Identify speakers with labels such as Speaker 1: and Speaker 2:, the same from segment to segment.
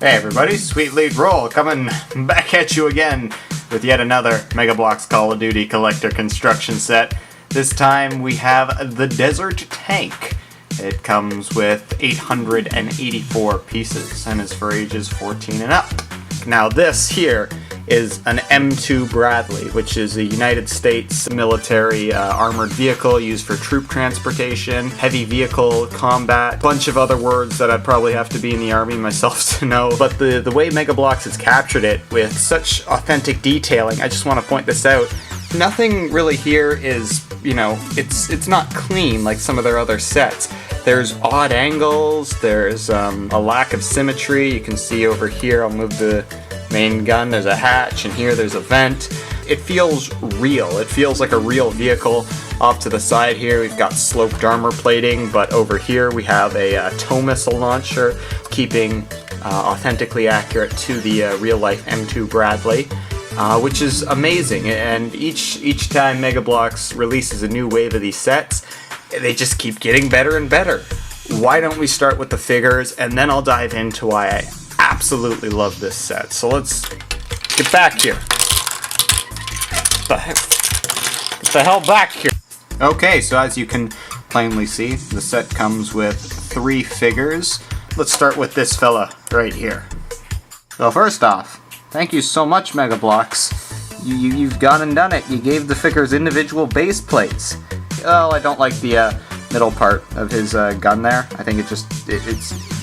Speaker 1: Hey everybody, Sweet Lead Roll coming back at you again with yet another Mega Bloks Call of Duty collector construction set. This time we have the Desert Tank. It comes with 884 pieces and is for ages 14 and up. Now this here is an M2 Bradley, which is a United States military armored vehicle used for troop transportation, heavy vehicle combat, bunch of other words that I'd probably have to be in the army myself to know. But the way Mega Bloks has captured it with such authentic detailing, I just want to point this out. Nothing really here is, it's not clean like some of their other sets. There's odd angles, there's a lack of symmetry. You can see over here, I'll move the main gun, there's a hatch, and here there's a vent. It feels real. It feels like a real vehicle. Off to the side here, we've got sloped armor plating, but over here we have a tow missile launcher, keeping authentically accurate to the real-life M2 Bradley. Which is amazing, and each time Mega Bloks releases a new wave of these sets, they just keep getting better and better. Why don't we start with the figures, and then I'll dive into why I absolutely love this set. So let's get back here. Get the hell back here. Okay, so as you can plainly see, the set comes with 3 figures. Let's start with this fella right here. So first off, thank you so much, Mega Bloks. You've gone and done it. You gave the figures individual base plates. Well, I don't like the middle part of his gun there. I think it's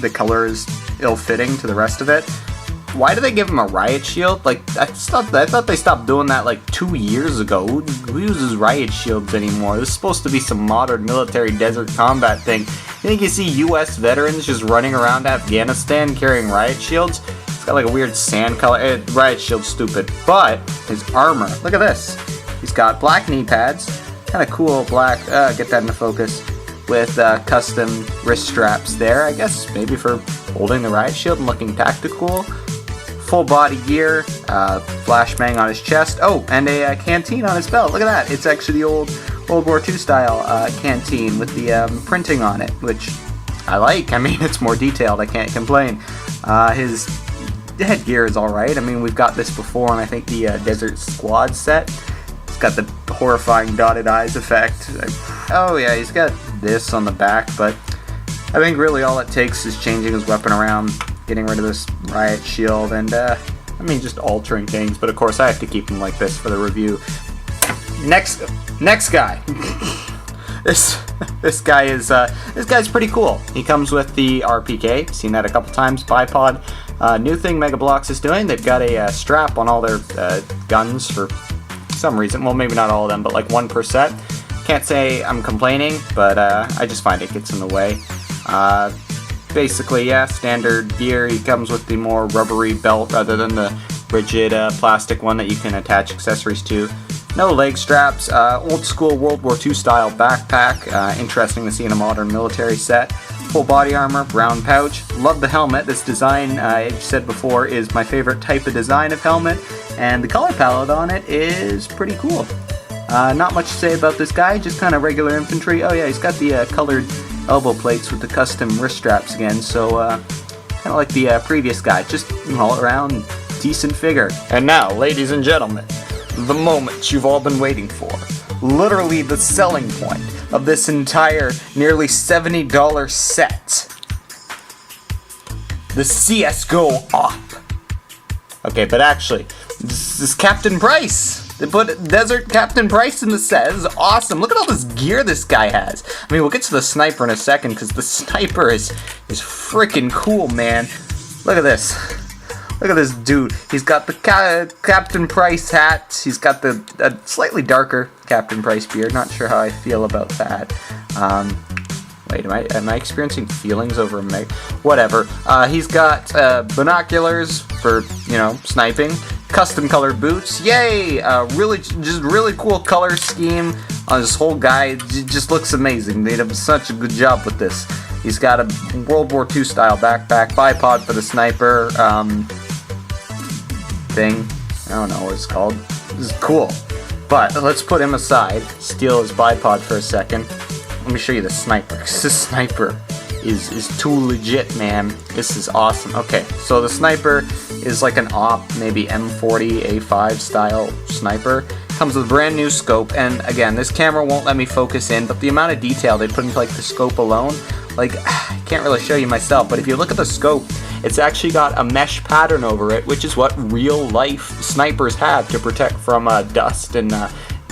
Speaker 1: the color is ill-fitting to the rest of it. Why do they give him a riot shield? Like, I thought they stopped doing that like 2 years ago. Who uses riot shields anymore? This is supposed to be some modern military desert combat thing. You think you see US veterans just running around Afghanistan carrying riot shields? It's got like a weird sand color. Riot shield's stupid, but his armor, look at this. He's got black knee pads, kind of cool black, get that into focus, with custom wrist straps there, I guess maybe for holding the riot shield and looking tactical. Full body gear, flashbang on his chest, oh, and a canteen on his belt. Look at that, it's actually the old World War II style canteen with the printing on it, which I like. I mean, it's more detailed, I can't complain. His headgear is alright. I mean, we've got this before on, I think, the Desert Squad set. It's got the horrifying dotted eyes effect. Oh yeah, he's got this on the back, but I think really all it takes is changing his weapon around, getting rid of this riot shield, and I mean, just altering things. But of course, I have to keep him like this for the review. Next guy. This guy's pretty cool. He comes with the RPK. Seen that a couple times. Bipod. New thing Mega Bloks is doing. They've got a strap on all their guns for some reason. Well, maybe not all of them, but like 1 per set. Can't say I'm complaining, but I just find it gets in the way. Basically, yeah, standard gear. He comes with the more rubbery belt rather than the rigid plastic one that you can attach accessories to. No leg straps. Old school World War II style backpack. Interesting to see in a modern military set. Full body armor, brown pouch. Love the helmet. This design, I said before, is my favorite type of design of helmet, and the color palette on it is pretty cool. Not much to say about this guy, just kind of regular infantry. Oh yeah, he's got the colored elbow plates with the custom wrist straps again, so kind of like the previous guy, just all around decent figure. And now, ladies and gentlemen, the moment you've all been waiting for. Literally the selling point of this entire nearly $70 set. The CSGO op. Okay, but actually, this is Captain Price. They put Desert Captain Price in the set. This is awesome. Look at all this gear this guy has. I mean, we'll get to the sniper in a second, because the sniper is freaking cool, man. Look at this. Look at this dude. He's got the Captain Price hat. He's got the slightly darker Captain Price beard. Not sure how I feel about that. Wait, am I experiencing feelings over Meg? Whatever. He's got binoculars for, sniping. Custom colored boots. Yay! Really cool color scheme on this whole guy. It just looks amazing. They did such a good job with this. He's got a World War II style backpack, bipod for the sniper thing. I don't know what it's called. This is cool. But let's put him aside. Steal his bipod for a second. Let me show you the sniper. This sniper is too legit, man. This is awesome. Okay, so the sniper is like an AWP, maybe M40 A5 style sniper. Comes with a brand new scope, and again, this camera won't let me focus in, but the amount of detail they put into like the scope alone, like, I can't really show you myself, but if you look at the scope, it's actually got a mesh pattern over it, which is what real life snipers have to protect from dust and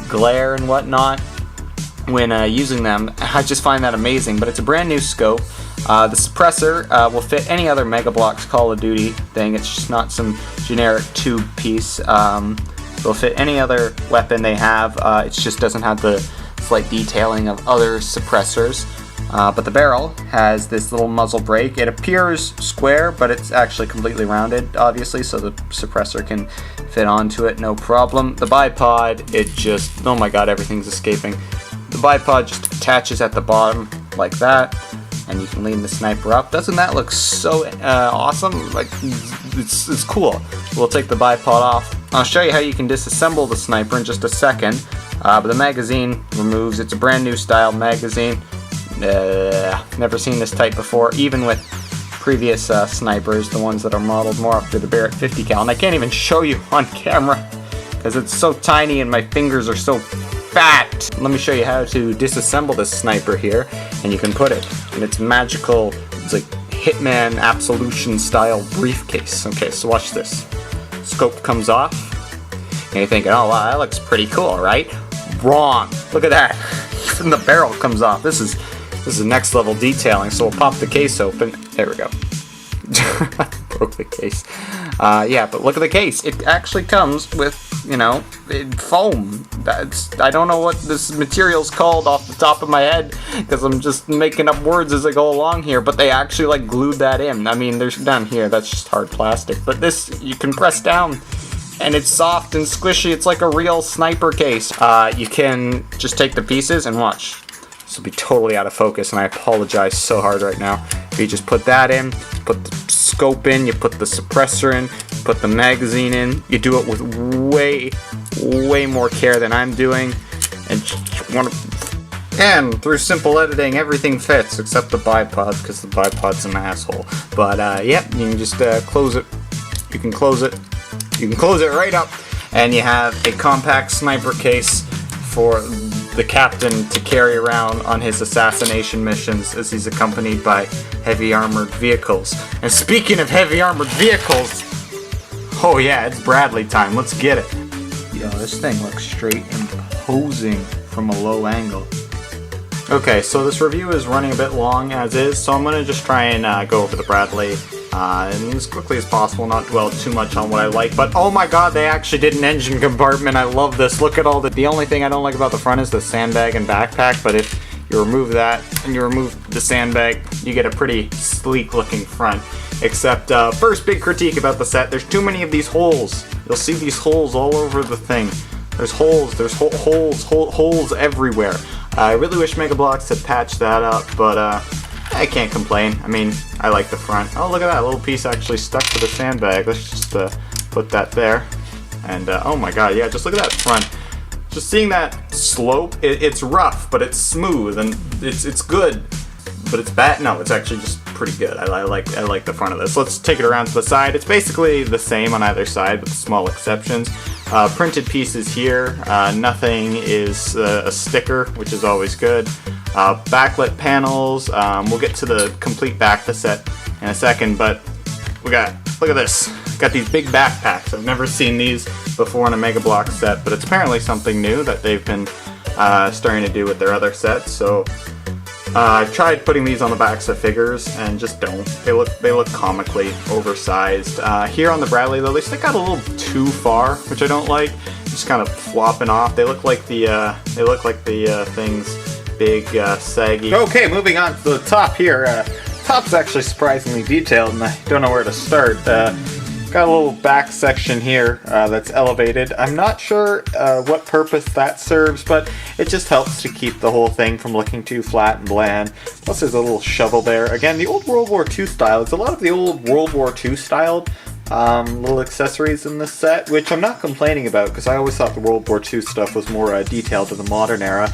Speaker 1: glare and whatnot when using them. I just find that amazing, but it's a brand new scope. The suppressor will fit any other Mega Bloks Call of Duty thing. It's just not some generic tube piece. It'll fit any other weapon they have. It just doesn't have the slight detailing of other suppressors. But the barrel has this little muzzle brake. It appears square, but it's actually completely rounded, obviously, so the suppressor can fit onto it, no problem. The bipod, it just, oh my god, everything's escaping. The bipod just attaches at the bottom like that, and you can lean the sniper up. Doesn't that look so awesome? Like, it's cool. We'll take the bipod off. I'll show you how you can disassemble the sniper in just a second. But the magazine removes. It's a brand new style magazine. Never seen this type before, even with previous snipers, the ones that are modeled more after the Barrett 50 cal. And I can't even show you on camera because it's so tiny and my fingers are so fat. Let me show you how to disassemble this sniper here, and you can put it in its magical, it's like Hitman Absolution style briefcase. Okay, so watch this. Scope comes off, and you're thinking, oh wow, that looks pretty cool, right? Wrong. Look at that. Even the barrel comes off. This is next level detailing. So we'll pop the case open. There we go. Broke the case. Yeah, but look at the case. It actually comes with, you know, foam. I don't know what this material's called off the top of my head because I'm just making up words as I go along here. But they actually like glued that in. I mean, there's down here. That's just hard plastic. But this you can press down, and it's soft and squishy. It's like a real sniper case. You can just take the pieces and watch. This will be totally out of focus, and I apologize so hard right now. You just put that in, put the scope in, you put the suppressor in, put the magazine in. You do it with way more care than I'm doing, and through simple editing, everything fits except the bipod because the bipod's an asshole. But yeah, you can just close it. You can close it. You can close it right up, and you have a compact sniper case for the captain to carry around on his assassination missions as he's accompanied by heavy armored vehicles. And speaking of heavy armored vehicles, oh yeah, it's Bradley time. Let's get it. Yo, this thing looks straight imposing from a low angle. Okay, so this review is running a bit long as is, so I'm going to just try and go over the Bradley and as quickly as possible, not dwell too much on what I like. But oh my god, they actually did an engine compartment. I love this. Look at all the only thing I don't like about the front is the sandbag and backpack, but if you remove that and you remove the sandbag, you get a pretty sleek looking front. Except first big critique about the set, there's too many of these holes. You'll see these holes all over the thing. There's holes, there's holes everywhere. I really wish Mega Bloks had patched that up, but I can't complain. I mean, I like the front. Oh, look at that, little piece actually stuck to the sandbag. Let's just put that there. And oh my god, yeah, just look at that front. Just seeing that slope, it's rough, but it's smooth, and it's good, but it's bad. No, it's actually just pretty good. I like the front of this. Let's take it around to the side. It's basically the same on either side, with small exceptions. Printed pieces here. Nothing is a sticker, which is always good. Backlit panels. We'll get to the complete back of the set in a second, but look at this. Got these big backpacks. I've never seen these before in a Mega Bloks set, but it's apparently something new that they've been starting to do with their other sets. So I tried putting these on the backs of figures and just don't. They look comically oversized. Here on the Bradley though, they stick out a little too far, which I don't like. Just kind of flopping off. They look like the things big, saggy. Okay, moving on to the top here. Top's actually surprisingly detailed, and I don't know where to start. Got a little back section here that's elevated. I'm not sure what purpose that serves, but it just helps to keep the whole thing from looking too flat and bland. Plus there's a little shovel there. Again, the old World War II style. It's a lot of the old World War II styled little accessories in this set, which I'm not complaining about because I always thought the World War II stuff was more detailed to the modern era.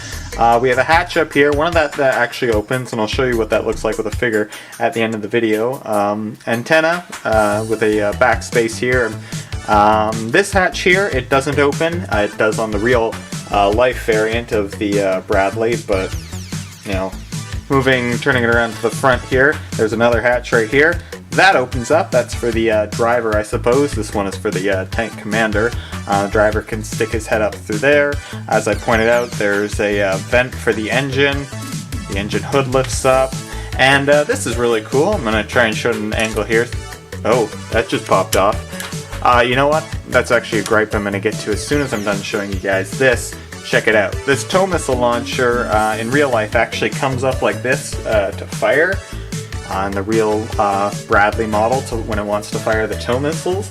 Speaker 1: We have a hatch up here, one of that actually opens, and I'll show you what that looks like with a figure at the end of the video. Antenna with a backspace here. This hatch here, it doesn't open. It does on the real life variant of the Bradley, but you know, turning it around to the front here, there's another hatch right here. That opens up. That's for the driver, I suppose. This one is for the tank commander. The driver can stick his head up through there. As I pointed out, there's a vent for the engine. The engine hood lifts up. And this is really cool. I'm going to try and show it in an angle here. Oh, that just popped off. You know what? That's actually a gripe I'm going to get to as soon as I'm done showing you guys this. Check it out. This tow missile launcher in real life actually comes up like this to fire on the real Bradley model when it wants to fire the tow missiles.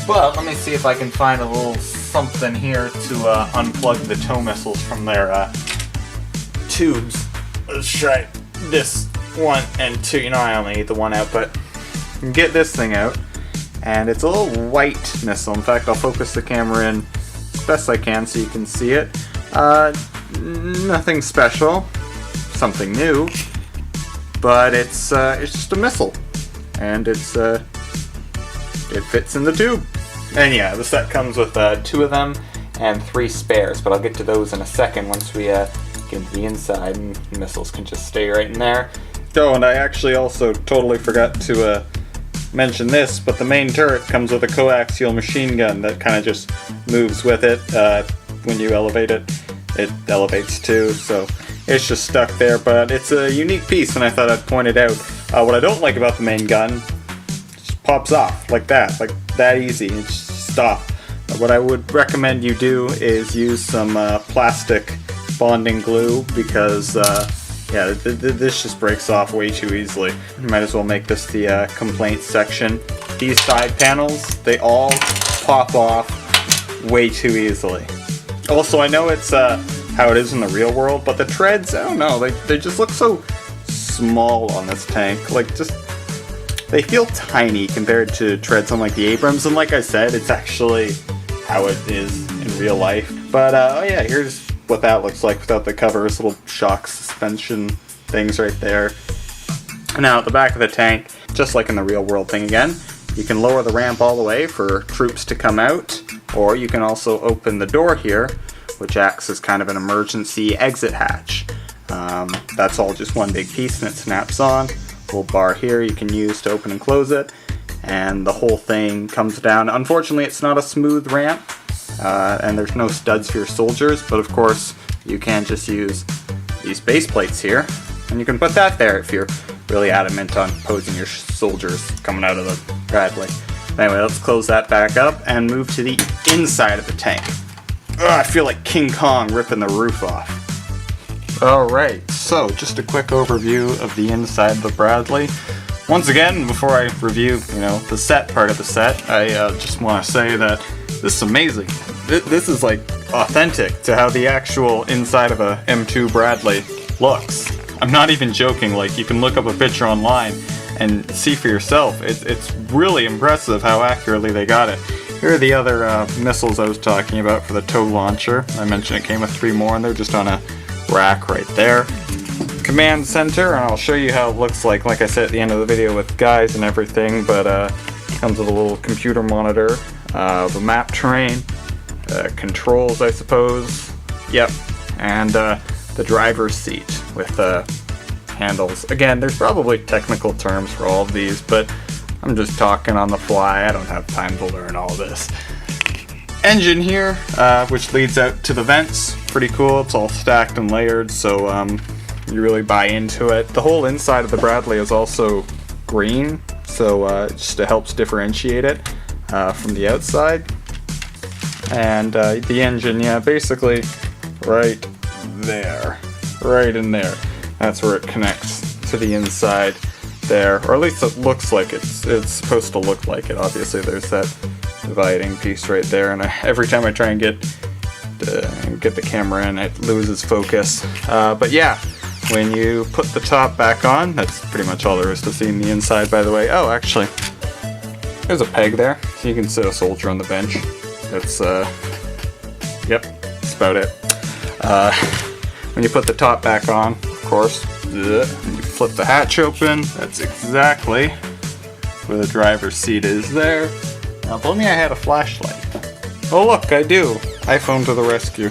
Speaker 1: But let me see if I can find a little something here to unplug the tow missiles from their tubes. Let's try this 1 and 2. You know I only need the one out, but get this thing out. And it's a little white missile. In fact, I'll focus the camera in as best I can so you can see it. Nothing special, something new, but it's just a missile, and it fits in the tube. And yeah, the set comes with 2 of them and 3 spares, but I'll get to those in a second once we get into the inside, and the missiles can just stay right in there. Oh, and I actually also totally forgot to mention this, but the main turret comes with a coaxial machine gun that kind of just moves with it. When you elevate it, it elevates too, so it's just stuck there, but it's a unique piece, and I thought I'd point it out. What I don't like about the main gun, it just pops off like that easy. It's just off. What I would recommend you do is use some plastic bonding glue, because yeah, this just breaks off way too easily. You might as well make this the complaint section. These side panels, they all pop off way too easily. Also, I know it's how it is in the real world, but the treads, I don't know, they just look so small on this tank. Like, just, they feel tiny compared to treads on like the Abrams, and like I said, it's actually how it is in real life. But oh yeah, here's what that looks like without the covers, little shock suspension things right there. Now at the back of the tank, just like in the real world thing again, you can lower the ramp all the way for troops to come out, or you can also open the door here, which acts as kind of an emergency exit hatch. That's all just one big piece, and it snaps on. Little bar here you can use to open and close it, and the whole thing comes down. Unfortunately, it's not a smooth ramp, and there's no studs for your soldiers, but of course you can just use these base plates here, and you can put that there if you're really adamant on posing your soldiers coming out of the Bradley. Anyway, let's close that back up and move to the inside of the tank. Ugh, I feel like King Kong ripping the roof off. Alright, so just a quick overview of the inside of the Bradley. Once again, before I review, the set part of the set, I just want to say that this is amazing. This is like authentic to how the actual inside of a M2 Bradley looks. I'm not even joking, like you can look up a picture online and see for yourself. It's really impressive how accurately they got it. Here are the other missiles I was talking about for the tow launcher. I mentioned it came with 3 more, and they're just on a rack right there. Command center, and I'll show you how it looks like I said at the end of the video with guys and everything, but comes with a little computer monitor, the map terrain, controls I suppose, yep, and the driver's seat with handles. Again, there's probably technical terms for all of these, but I'm just talking on the fly. I don't have time to learn all this. Engine here, which leads out to the vents. Pretty cool. It's all stacked and layered, so you really buy into it. The whole inside of the Bradley is also green, so it just helps differentiate it from the outside. And the engine, yeah, basically right there, right in there. That's where it connects to the inside there, or at least it looks like it's supposed to look like it. Obviously, there's that dividing piece right there, and every time I try and get the camera in, it loses focus. But yeah, when you put the top back on, that's pretty much all there is to see in the inside, by the way. Oh, actually, There's a peg there, so you can sit a soldier on the bench. That's, yep, that's about it. When you put the top back on, of course, you flip the hatch open. That's exactly where the driver's seat is there. Now, if only I had a flashlight. Oh look, I do. iPhone to the rescue.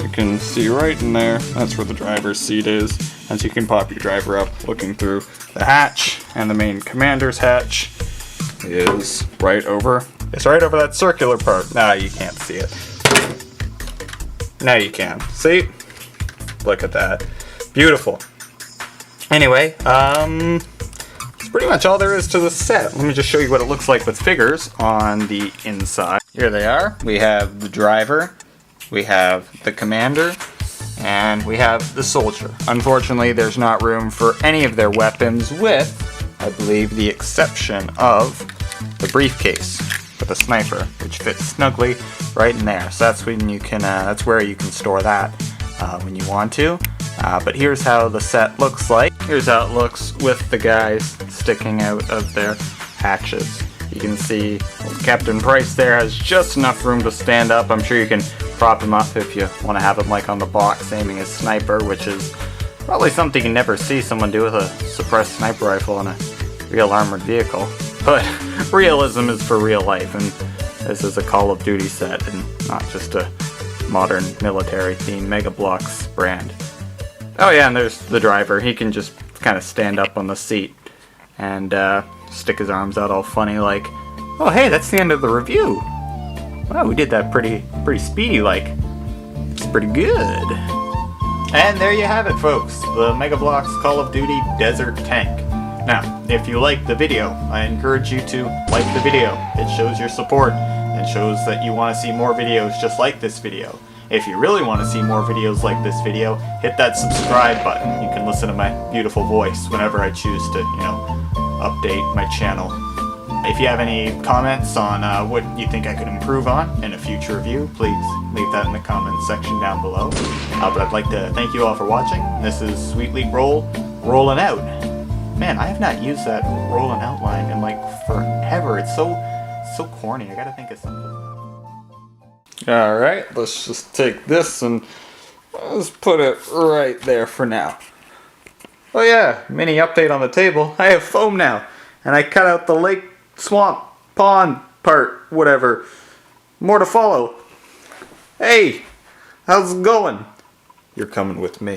Speaker 1: You can see right in there, that's where the driver's seat is. As you can pop your driver up, looking through the hatch, and the main commander's hatch is right over. It's right over that circular part. Nah, you can't see it. Now you can. See? Look at that. Beautiful. Anyway, that's pretty much all there is to the set. Let me just show you what it looks like with figures on the inside. Here they are. We have the driver, we have the commander, and we have the soldier. Unfortunately, there's not room for any of their weapons with, I believe, the exception of the briefcase with a sniper, which fits snugly right in there. So that's when you can, that's where you can store that when you want to. But here's how the set looks like. Here's how it looks with the guys sticking out of their hatches. You can see Captain Price there has just enough room to stand up. I'm sure you can prop him up if you want to have him like on the box aiming his sniper, which is probably something you never see someone do with a suppressed sniper rifle on a real armored vehicle. But realism is for real life, and this is a Call of Duty set and not just a modern military themed Mega Bloks brand. Oh yeah, and there's the driver. He can just kind of stand up on the seat and stick his arms out all funny like, oh hey, that's the end of the review. Wow, we did that pretty speedy like. It's pretty good. And there you have it, folks. The Mega Bloks Call of Duty Desert Tank. Now, if you liked the video, I encourage you to like the video. It shows your support and shows that you want to see more videos just like this video. If you really want to see more videos like this video, hit that subscribe button. You can listen to my beautiful voice whenever I choose to, update my channel. If you have any comments on what you think I could improve on in a future review, please leave that in the comments section down below. But I'd like to thank you all for watching. This is Sweet League rolling out. Man, I have not used that rolling out line in like forever. It's so corny. I gotta think of something. Alright, let's just take this and let's put it right there for now. Oh yeah, mini update on the table. I have foam now, and I cut out the lake, swamp, pond part, whatever. More to follow. Hey, how's it going? You're coming with me.